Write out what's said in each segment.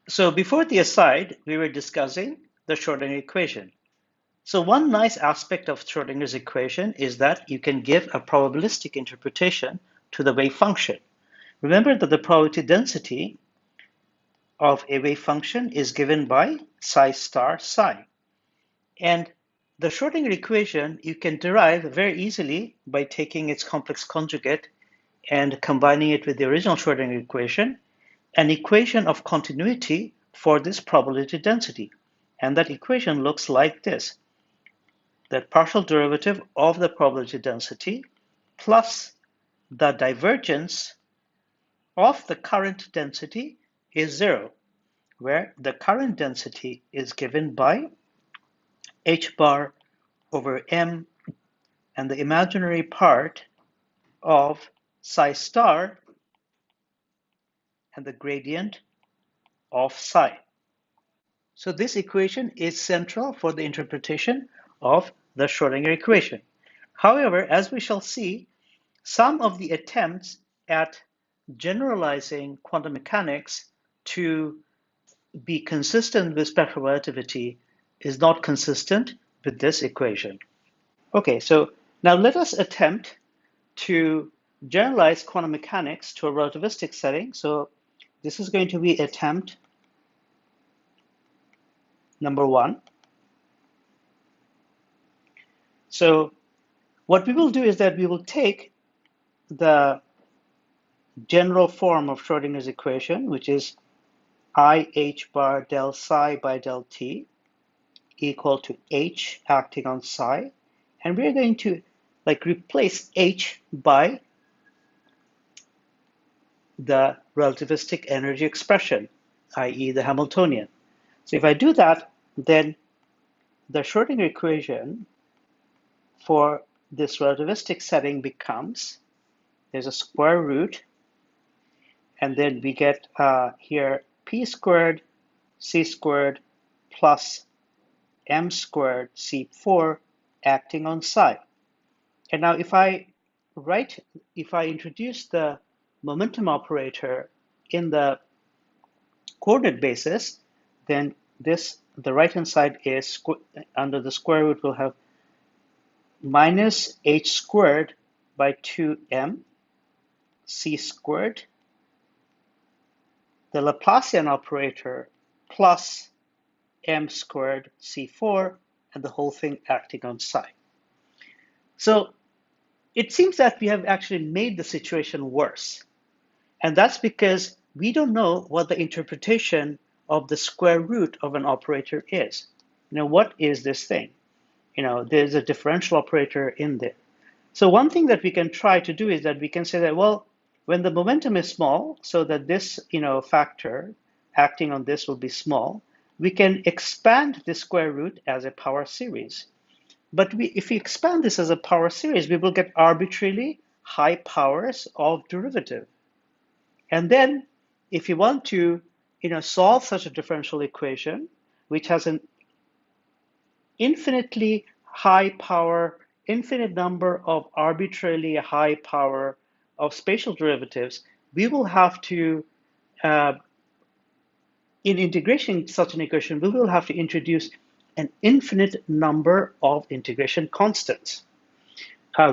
So before the aside, we were discussing the Schrodinger equation. So one nice aspect of Schrodinger's equation is that you can give a probabilistic interpretation to the wave function. Remember that the probability density of a wave function is given by psi star psi. And the Schrodinger equation you can derive very easily by taking its complex conjugate and combining it with the original Schrodinger equation, an equation of continuity for this probability density. And that equation looks like this. That partial derivative of the probability density plus the divergence of the current density is 0, where the current density is given by h bar over m, and the imaginary part of psi star and the gradient of psi. So this equation is central for the interpretation of the Schrodinger equation. However, as we shall see, some of the attempts at generalizing quantum mechanics to be consistent with special relativity is not consistent with this equation. Okay, so now let us attempt to generalize quantum mechanics to a relativistic setting. So this is going to be attempt number 1. So what we will do is that we will take the general form of Schrodinger's equation, which is I h bar del psi by del t equal to h acting on psi, and we're going to replace h by the relativistic energy expression, i.e. the Hamiltonian. So if I do that, then the Schrodinger equation for this relativistic setting becomes, there's a square root, and then we get here p squared c squared plus m squared c4 acting on psi. And now if I introduce the momentum operator in the coordinate basis, then the right hand side is under the square root will have minus h squared by 2m c squared, the Laplacian operator plus m squared c4, and the whole thing acting on psi. So it seems that we have actually made the situation worse. And that's because we don't know what the interpretation of the square root of an operator is. What is this thing? There's a differential operator in there. So one thing that we can try to do is that we can say that, well, when the momentum is small, so that this, factor acting on this will be small, we can expand the square root as a power series. But if we expand this as a power series, we will get arbitrarily high powers of derivative. And then if you want to, solve such a differential equation, which has an infinitely high power, infinite number of arbitrarily high power of spatial derivatives, we will have to, in integration such an equation, we will have to introduce an infinite number of integration constants,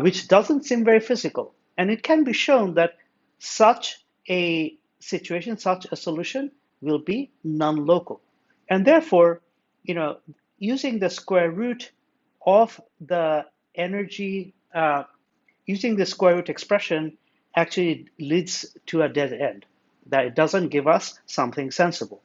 which doesn't seem very physical. And it can be shown that such a situation, such a solution will be non-local. And therefore, using the square root of the energy, using the square root expression actually leads to a dead end, that it doesn't give us something sensible.